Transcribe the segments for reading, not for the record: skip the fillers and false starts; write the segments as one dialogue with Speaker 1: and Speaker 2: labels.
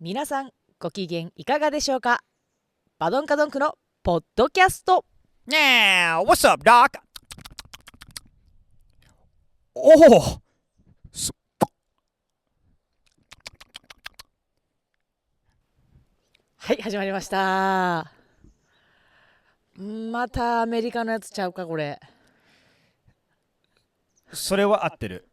Speaker 1: 皆さんご機嫌いかがでしょうか。バドンカドンクのポッドキャスト。
Speaker 2: Yeah, what's up, Doc? おお、
Speaker 1: はい、始まりました。またアメリカのやつちゃうかこれ。
Speaker 2: それは合ってる。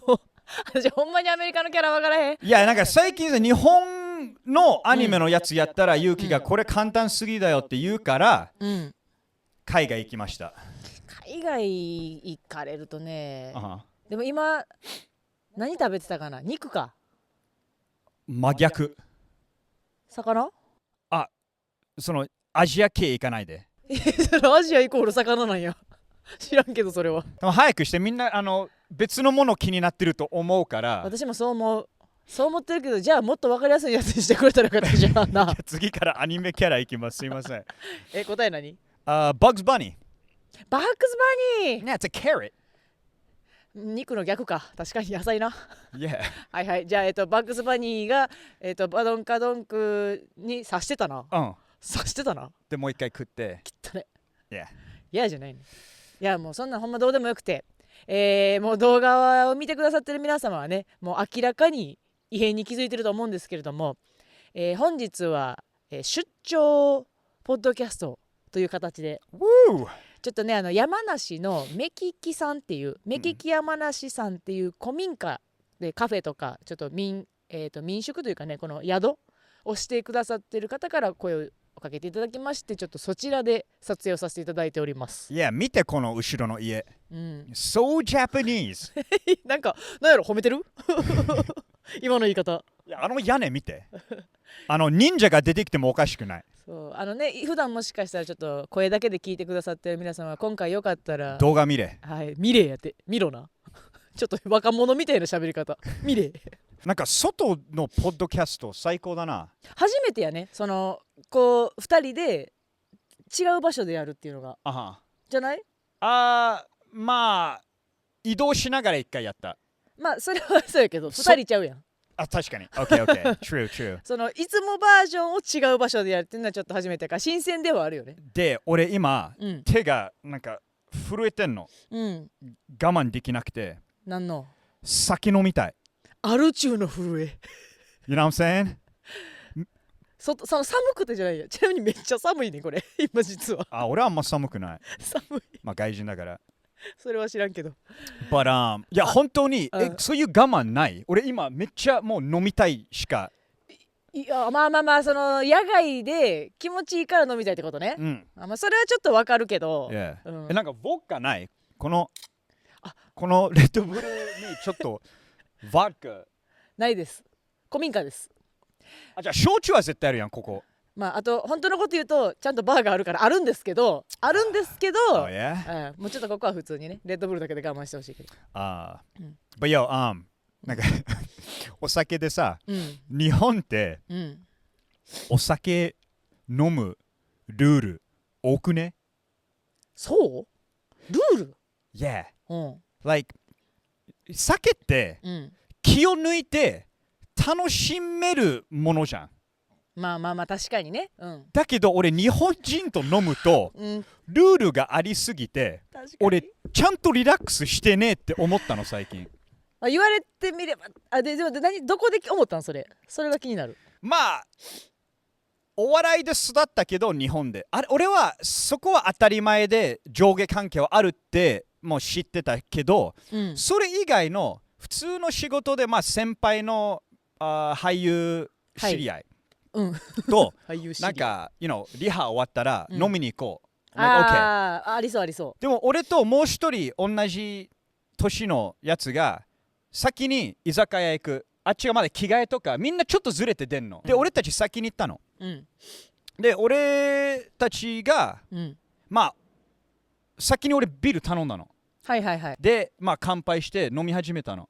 Speaker 1: もう私ほんまにアメリカのキャラ分からへん。
Speaker 2: いや、なんか最近日本のアニメのやつやったら、ゆうきがこれ簡単すぎだよって言うから、海外行きました。
Speaker 1: 海外行かれるとね、でも今何食べてたかな。肉か
Speaker 2: 真逆。
Speaker 1: 魚。
Speaker 2: そのアジア系行かないで。
Speaker 1: そのアジアイコール魚なんや。知らんけどそれは。
Speaker 2: でも早くして、みんな別のもの気になってると思うから。
Speaker 1: 私もそう思ってるけど、じゃあもっと分かりやすいやつにしてくれたらよかったじゃんな。
Speaker 2: 次からアニメキャラ行きます。すいません。
Speaker 1: 答え何？
Speaker 2: バッグズバニー。
Speaker 1: バッグズバニー。
Speaker 2: Yeah, it's a carrot.
Speaker 1: 肉の逆か。確かに野菜な。
Speaker 2: Yeah.
Speaker 1: はいはい。じゃあバッグズバニーがバドンカドンクに刺してたな。刺してたな。
Speaker 2: でもう一回食って。
Speaker 1: きっとね。
Speaker 2: Yeah.
Speaker 1: 嫌じゃないね。いやもうそんなほんまどうでもよくて、もう動画を見てくださってる皆様はね、もう明らかに異変に気づいてると思うんですけれども、本日は、出張ポッドキャストという形で、ちょっとね山梨の目利きさんっていう目利き山梨さんっていう古民家でカフェとかちょっと民宿というかね、この宿をしてくださってる方から声をかけていただきまして、ちょっとそちらで撮影をさせていただいております。
Speaker 2: いや、見てこの後ろの家。So Japanese.
Speaker 1: なんやろ、褒めてる今の言い方。
Speaker 2: いや、屋根見て。忍者が出てきてもおかしくない。
Speaker 1: そう普段もしかしたらちょっと声だけで聞いてくださってる皆様は今回よかったら
Speaker 2: 動画見れ。
Speaker 1: はい、見れやって見ろな。ちょっと若者みたいな喋り方。見れ。
Speaker 2: なんか外のポッドキャスト最高だな。
Speaker 1: 初めてやね。こう2人で違う場所でやるっていうのが。じゃない？
Speaker 2: まあ移動しながら一回やった。
Speaker 1: まあそれはそうやけど2人ちゃうやん。
Speaker 2: 確かに。OK True
Speaker 1: いつもバージョンを違う場所でやるっていうのはちょっと初めてか新鮮ではあるよね。
Speaker 2: で、俺今、手がなんか震えてんの。我慢できなくて。
Speaker 1: なんの？
Speaker 2: 酒飲みたい。
Speaker 1: アル中の震え。
Speaker 2: You know what I'm saying?
Speaker 1: 寒くてじゃないや。ちなみにめっちゃ寒いねこれ今実は。
Speaker 2: 俺はあんま寒くない。
Speaker 1: 寒い。
Speaker 2: まあ外人だから。
Speaker 1: それは知らんけど。
Speaker 2: But いや本当にそういう我慢ない。俺今めっちゃもう飲みたいしか。
Speaker 1: いやまあ野外で気持ちいいから飲みたいってことね。それはちょっとわかるけど。
Speaker 2: なんかボッカない。このレッドブルにちょっとボッカ
Speaker 1: ないです。古民家です。
Speaker 2: じゃあ焼酎は絶対あるやんここ。
Speaker 1: あと本当のこと言うとちゃんとバーがあるからあるんですけどもうちょっとここは普通にねレッドブルだけで我慢してほしいけど。
Speaker 2: But yoなんかお酒でさ、日本って、お酒飲むルール多くね？
Speaker 1: そう？ルール？
Speaker 2: Yeah、like 酒って、気を抜いて楽しめるものじゃん。
Speaker 1: まあ確かにね。
Speaker 2: だけど俺日本人と飲むと、ルールがありすぎて俺ちゃんとリラックスしてねって思ったの最近。
Speaker 1: 言われてみればでもどこで思ったのそれが気になる。
Speaker 2: まあお笑いで育ったけど日本で俺はそこは当たり前で上下関係はあるってもう知ってたけど、それ以外の普通の仕事で先輩の俳優知り合い、となんかリハ終わったら飲みに行こう。
Speaker 1: ありそうありそう。
Speaker 2: でも俺ともう一人同じ年のやつが先に居酒屋行く。あっちがまだ着替えとかみんなちょっとずれて出んの。で俺たち先に行ったの。で俺たちが先に俺ビール頼んだの。で乾杯して飲み始めたの。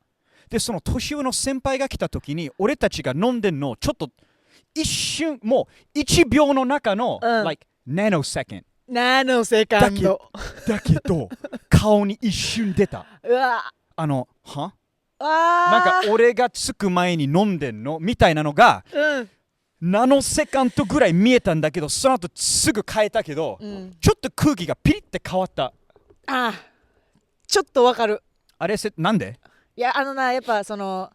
Speaker 2: でその年上の先輩が来た時に俺たちが飲んでんのちょっと一瞬もう1秒の中の、like nanosecond
Speaker 1: カンド
Speaker 2: だけど顔に一瞬出た。
Speaker 1: うわ
Speaker 2: はなんか俺が着く前に飲んでんのみたいなのが、ナノセカンドぐらい見えたんだけど、その後すぐ変えたけど、ちょっと空気がピリって変わった。
Speaker 1: ちょっとわかる。
Speaker 2: あれなんで？
Speaker 1: いややっぱその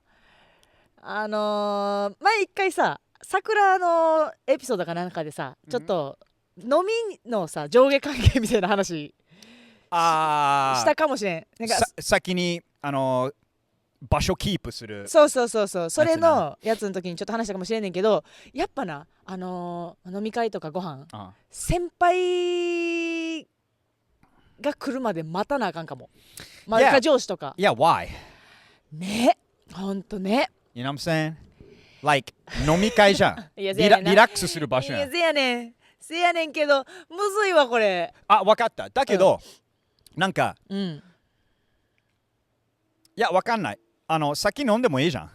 Speaker 1: 前一回さ桜のエピソードかなんかでさ、ちょっと飲みのさ上下関係みたいな話したかもしれん。なんか
Speaker 2: 先に場所キープする。
Speaker 1: そうそれのやつの時にちょっと話したかもしれんねんけど、やっぱな飲み会とかご飯、先輩が来るまで待たなあかんかも。まあ上司とか。
Speaker 2: why？
Speaker 1: ね、ほんとね。
Speaker 2: You know what I'm saying? Like 飲み会じゃん。リラックスする場所やん。
Speaker 1: せやねんけど、むずいわこれ。
Speaker 2: 分かった。だけど、なんか、いや、わかんない。先飲んでもいいじゃん。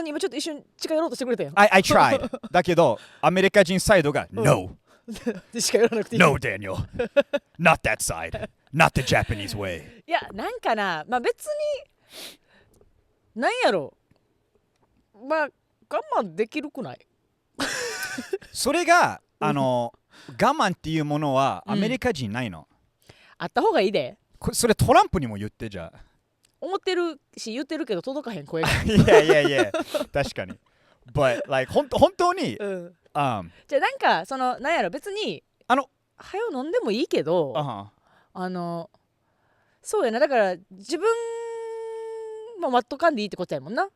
Speaker 1: 今ちょっと一瞬近寄ろうとしてくれたよ。
Speaker 2: I tried. だけど、アメリカ人サイドが、No.
Speaker 1: 近寄らなくていい。
Speaker 2: No, Daniel. Not that side. Not the Japanese way.
Speaker 1: いや、なんかな、まあ別に、なんやろ。まあ、我慢できるくない？
Speaker 2: それが、我慢っていうものはアメリカ人ないの。
Speaker 1: あった方がいいで。
Speaker 2: それトランプにも言ってじゃあ。
Speaker 1: 思ってるし言ってるけど届かへん声が。
Speaker 2: いや確かに。But like 本当に、じゃ
Speaker 1: あなんかなんやろ別にはよ飲んでもいいけど、そうやな、だから自分も待っとかんでいいってことやもんな。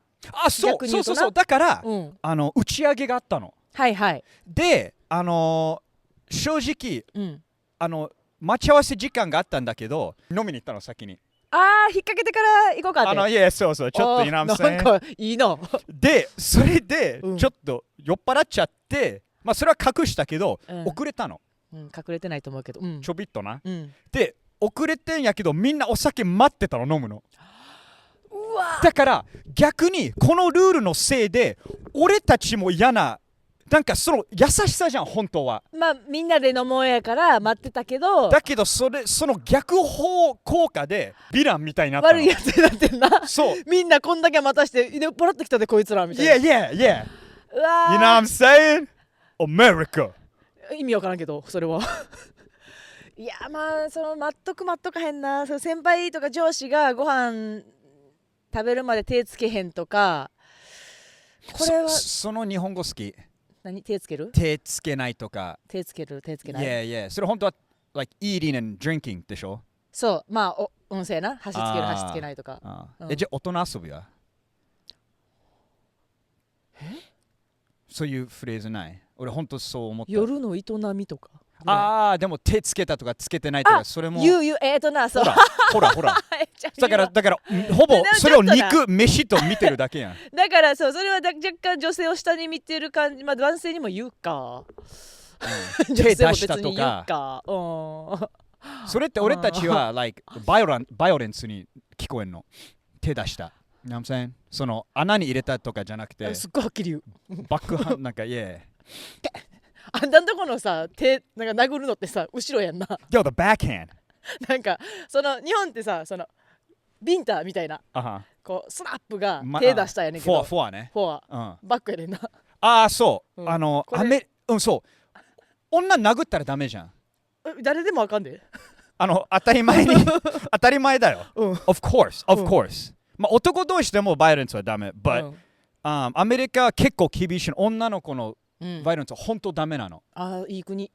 Speaker 2: そうだから、打ち上げがあったの。で正直、待ち合わせ時間があったんだけど飲みに行ったの先に。
Speaker 1: 引っ掛けてから行こうかって。
Speaker 2: いやそうちょっと
Speaker 1: なんかいいな。
Speaker 2: でそれでちょっと酔っ払っちゃって、まあそれは隠したけど、遅れたの。
Speaker 1: 隠れてないと思うけど、
Speaker 2: ちょびっとな。で遅れてんやけどみんなお酒待ってたの飲むの。だから逆にこのルールのせいで俺たちも嫌な、なんかその優しさじゃん本当は。
Speaker 1: まあみんなで飲もうやから待ってたけど、
Speaker 2: だけどその逆方効果でヴィランみたいになったの。
Speaker 1: 悪いやつになってんな。
Speaker 2: そう
Speaker 1: みんなこんだけ待たしてポロってきたでこいつらみたいな。
Speaker 2: Yeah You know what I'm saying? America
Speaker 1: 意味わからんけどそれはいやまあ待っとかへんな。先輩とか上司がご飯食べるまで手つけへんとか、これは
Speaker 2: その日本語好き。
Speaker 1: 何？手つける？
Speaker 2: 手つけないとか。
Speaker 1: 手つける手つけない。
Speaker 2: Yeahそれ本当は like eating and drinking でしょ。
Speaker 1: そうまあ音声な、箸つける箸つけないとか。
Speaker 2: じゃあ大人遊びは？そういうフレーズない？俺本当そう思った。
Speaker 1: 夜の営みとか。
Speaker 2: でも手つけたとかつけてないとか、それも
Speaker 1: そう
Speaker 2: ほらだからほぼそれを飯と見てるだけやん。
Speaker 1: だからそれは若干女性を下に見てる感じ。まあ男性にも言うか、
Speaker 2: 手出したとか。それって俺たちはlikeバイオレンスに聞こえんの。手出した、you know what I'm saying? その穴に入れたとかじゃなくて、
Speaker 1: すっごいはっきり言う。
Speaker 2: バックハンなんか
Speaker 1: あんたんとこのさ手なんか殴るのってさ後ろやんな。
Speaker 2: Yo, the backhand
Speaker 1: なんか日本ってさビンタみたいな、こうスラップが手出したやねんけど、
Speaker 2: フォアね。
Speaker 1: バックやねんな。
Speaker 2: そう、そう女殴ったらダメじゃん。
Speaker 1: 誰でもあかんで。
Speaker 2: 当たり前だよ。Of course、まあ男同士でもバイオレンスはダメ。But、アメリカは結構厳しい。女の子のバイオレンスは本当ダメなの。
Speaker 1: いい国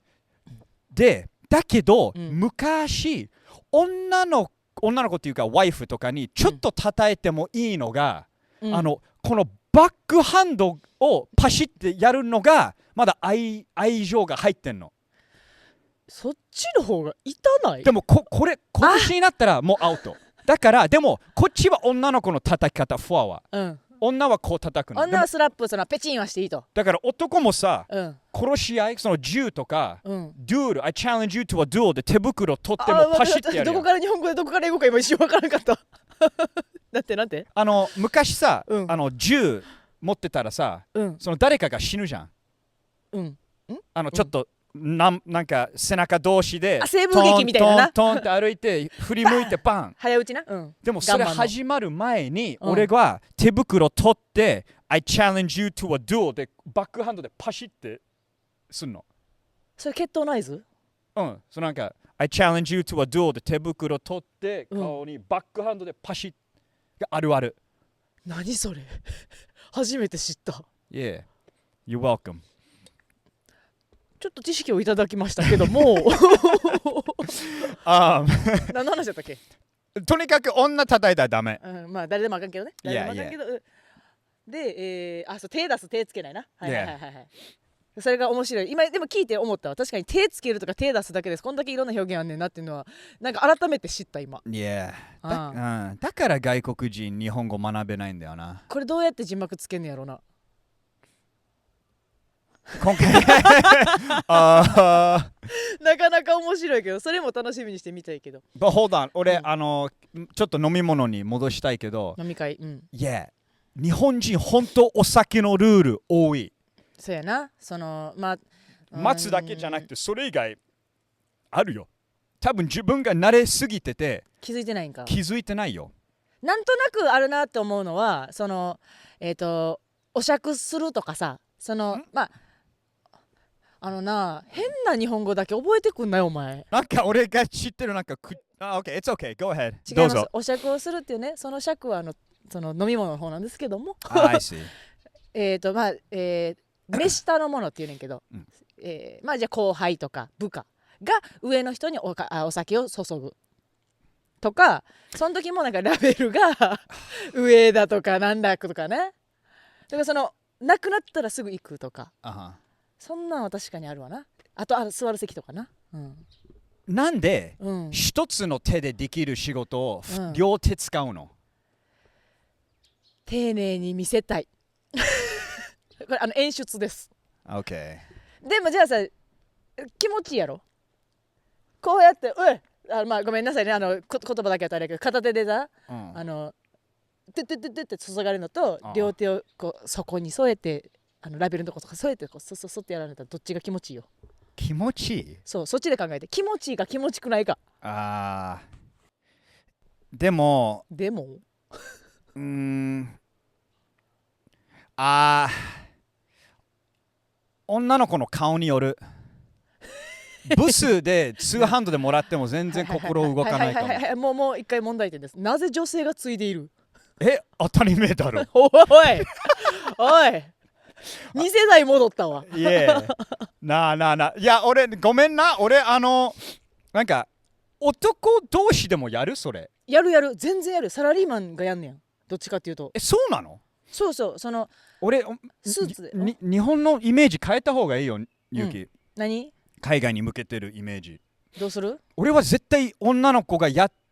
Speaker 2: で、だけど、昔女の子っていうかワイフとかにちょっと叩いてもいいのが、このバックハンドをパシってやるのがまだ愛情が入ってんの。
Speaker 1: そっちの方が痛ない？
Speaker 2: でもこれ今年になったらもうアウトだから。でもこっちは女の子の叩き方、フォアは、女はこう叩くの。
Speaker 1: 女はスラップペチンはしていいと。
Speaker 2: だから男もさ、殺し合い、銃とか、デュール、I challenge you to a duel で手袋取ってもパシってやるやん。
Speaker 1: どこから日本語でどこから英語か今一瞬分からなかった。なんて
Speaker 2: 昔さ、銃持ってたらさ、誰かが死ぬじゃん。ちょっとなんか背中同士で
Speaker 1: 西部劇みたいなな
Speaker 2: トントンって歩いて振り向いてバン
Speaker 1: 早打ちな、
Speaker 2: でもそれ始まる前に俺が手袋取ってI challenge you to a duel でバックハンドでパシッてすんの。
Speaker 1: それ決闘の合図？
Speaker 2: そうなんかI challenge you to a duel で手袋取って顔にバックハンドでパシッがあるある。
Speaker 1: 何それ初めて知った。
Speaker 2: Yeah, you're welcome。
Speaker 1: ちょっと知識をいただきましたけども何の話だったっけ？
Speaker 2: とにかく女叩いたらダメ。
Speaker 1: まあ誰でもあかんけどね。誰でもあかんけど、で、そう手出す手つけないな。はいはいはいはい。それが面白い。今でも聞いて思ったわ。確かに手つけるとか手出すだけです。こんだけいろんな表現あんねんなっていうのはなんか改めて知った今。
Speaker 2: だから外国人日本語学べないんだよな。
Speaker 1: これどうやって字幕つけんのやろうな。
Speaker 2: 今回
Speaker 1: なかなか面白いけど、それも楽しみにしてみたいけど。
Speaker 2: But hold on、俺、ちょっと飲み物に戻したいけど、
Speaker 1: 飲み会、
Speaker 2: 日本人本当お酒のルール多い。
Speaker 1: そうやな、
Speaker 2: 待つだけじゃなくてそれ以外あるよ。多分自分が慣れすぎてて
Speaker 1: 気づいてないんか。
Speaker 2: 気づいてないよ。
Speaker 1: なんとなくあるなって思うのは、お酌するとかさ、変な日本語だけ覚えてくんないお前。
Speaker 2: なんか俺が知ってるOK, it's okay, go ahead。
Speaker 1: 違います。
Speaker 2: どうぞ。
Speaker 1: お酌をするっていうね、その酌はその飲み物の方なんですけども
Speaker 2: I see。
Speaker 1: 目下のものっていうねんけど、じゃあ後輩とか部下が上の人にお酒を注ぐとか、その時もなんかラベルが上だとかなんだとかね。だからなくなったらすぐ行くとか、そんなんは確かにあるわな。あと座る席とかな。
Speaker 2: なんで、一つの手でできる仕事を両手使うの？
Speaker 1: 丁寧に見せたいこれ演出です。
Speaker 2: OK。
Speaker 1: でもじゃあさ、気持ちいいやろこうやってごめんなさいね、言葉だけはあれだけど、片手でさ、てって注がれるのと、両手をこうそこに添えてラベルのとことか添えてそってやられたらどっちが気持ちいいよ。
Speaker 2: 気持ちいい？
Speaker 1: そっちで考えて、気持ちいいか気持ちくないか。
Speaker 2: でも女の子の顔による。ブスでツーハンドでもらっても全然心動かないかも。
Speaker 1: もう一回問題点です。なぜ女性がついでいる？
Speaker 2: 当たり前だろ
Speaker 1: おい2世代戻ったわ。
Speaker 2: いや俺ごめんな、俺なんか男同士でもやる？それ
Speaker 1: やる全然やる。サラリーマンがやんねん、どっちかっていうと。
Speaker 2: そうなの？そう、
Speaker 1: 俺スーツで
Speaker 2: 日本のイメージ変えた方がいいよ、ゆうき。
Speaker 1: 何？
Speaker 2: 海外に向けてるイメージ
Speaker 1: どうする？
Speaker 2: 俺は絶対女の子が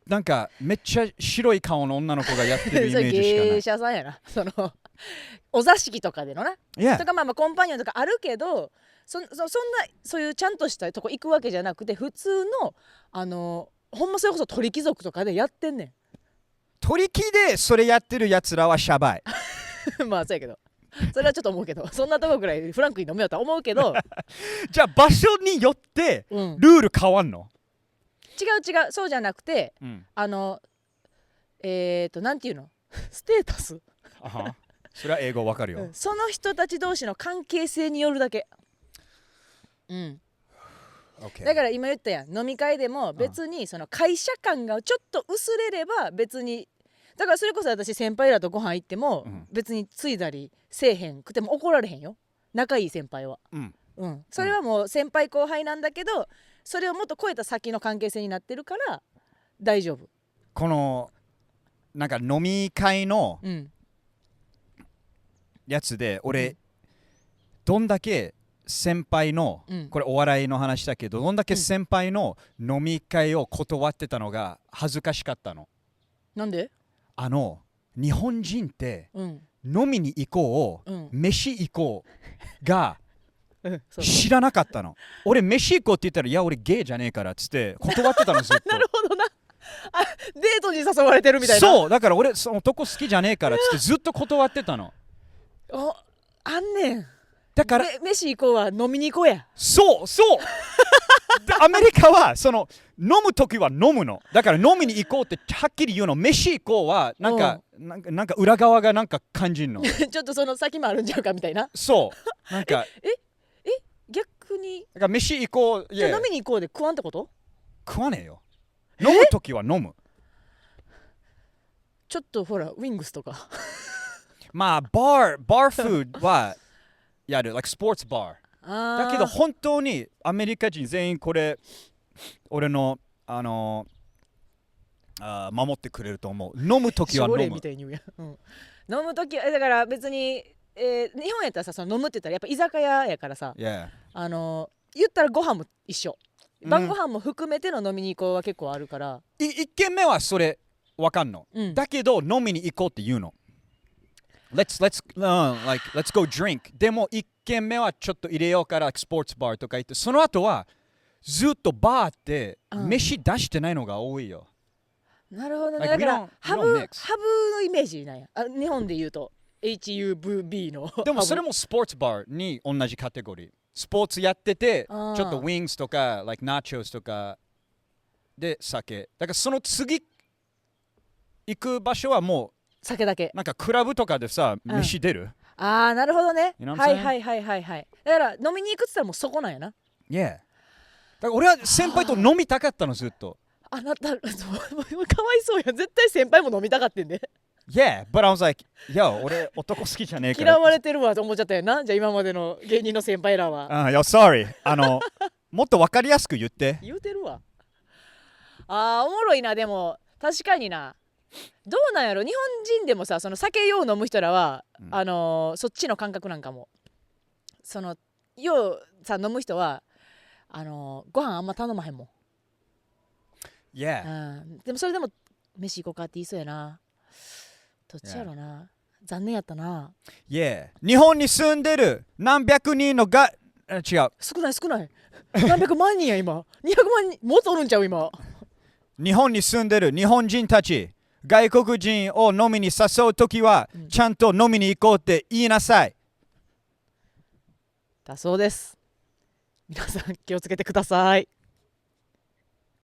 Speaker 2: なんかめっちゃ白い顔の女の子がやってるイメージしかない。
Speaker 1: 芸者さんやな。お座敷とかでのな、とかコンパニオンとかあるけど、そんなそういうちゃんとしたとこ行くわけじゃなくて、普通のほんまそれこそ鳥貴族とかでやってんねん。
Speaker 2: 鳥貴でそれやってるやつらはシャバい
Speaker 1: そうやけど、それはちょっと思うけど、そんなとこぐらいフランクに飲めようとは思うけど
Speaker 2: じゃあ場所によってルール変わんの？
Speaker 1: 違う、そうじゃなくて、なんていうのステータス
Speaker 2: それは英語わかるよ、
Speaker 1: その人たち同士の関係性によるだけ。だから今言ったやん、飲み会でも別にその会社感がちょっと薄れれば別に、だからそれこそ私先輩らとご飯行っても別についだりせえへんくても怒られへんよ、仲いい先輩は。それはもう先輩後輩なんだけど、それをもっと超えた先の関係性になってるから大丈夫。
Speaker 2: このなんか飲み会のやつで俺どんだけ先輩の、これお笑いの話だけど、どんだけ先輩の飲み会を断ってたのが恥ずかしかったの。
Speaker 1: なんで？
Speaker 2: 日本人って飲みに行こう、飯行こうが知らなかったの。俺飯行こうって言ったら、いや俺ゲイじゃねえからっつって断ってたのずっと。
Speaker 1: なるほどな。デートに誘われてるみたいな。
Speaker 2: そうだから俺その男好きじゃねえからっつってずっと断ってたの。
Speaker 1: あんねん。
Speaker 2: だから
Speaker 1: 飯行こうは飲みに行こうや。
Speaker 2: そうでアメリカはその飲むときは飲むの。だから飲みに行こうってはっきり言うの。飯行こうはなんか裏側がなんか感じんの。
Speaker 1: ちょっとその先もあるんちゃうかみたいな。
Speaker 2: そうなんか
Speaker 1: 逆に
Speaker 2: だから飯行こう、
Speaker 1: じゃあ飲みに行こうで食わんってこと？
Speaker 2: 食わねえよ。飲むときは飲む。
Speaker 1: ちょっとほらウィングスとか
Speaker 2: まあバーフードはやる、like スポーツバー。だけど本当にアメリカ人全員これ俺の守ってくれると思う。飲むときは飲む。
Speaker 1: みたいに言うや、うん、飲むときだから別に、日本やったらさその飲むって言ったらやっぱ居酒屋やからさ、
Speaker 2: Yeah.
Speaker 1: 言ったらご飯も一緒、晩ご飯も含めての飲みに行こうは結構あるから、
Speaker 2: 1軒目はそれわかんの、だけど飲みに行こうって言うの。Let's go drink。 でも1軒目はちょっと入れようからスポーツバーとか行って、その後はずっとバーって飯出してないのが多いよ。
Speaker 1: なるほどね。だからハブのイメージなんや。日本で言うと HUB の
Speaker 2: でもそれもスポーツバーに同じカテゴリー。スポーツやっててちょっとウィングスとか、ナチョスとかで酒。だからその次行く場所はもう
Speaker 1: 酒だけ。
Speaker 2: なんかクラブとかでさ、飯出る。
Speaker 1: なるほどね。
Speaker 2: You know
Speaker 1: はいはいはいはいはい。だから飲みに行くって言ったらもうそこなんやな。
Speaker 2: Yeah。だから俺は先輩と飲みたかったのずっと。
Speaker 1: かわいそうやん。絶対先輩も飲みたかってんで。
Speaker 2: Yeah, but I was like, yo, 俺男好きじゃねえから。
Speaker 1: 嫌われてるわと思っちゃったよな。じゃあ今までの芸人の先輩らは。
Speaker 2: sorry。もっと分かりやすく言って。
Speaker 1: 言うてるわ。おもろいな。でも確かにな。どうなんやろ。日本人でもさ、その酒よう飲む人らは、そっちの感覚なんかも。そのようさ飲む人はご飯あんま頼まへんもん。
Speaker 2: Yeah。
Speaker 1: でもそれでも飯行こうかって言いそうやな。どっちやろな。残念やったな。
Speaker 2: Yeah。日本に住んでる何百人の違う。
Speaker 1: 少ない。何百万人や今。200万人もっとおるんちゃう今。
Speaker 2: 日本に住んでる日本人たち、外国人を飲みに誘うときは、ちゃんと飲みに行こうって言いなさい。
Speaker 1: だそうです。皆さん気をつけてください。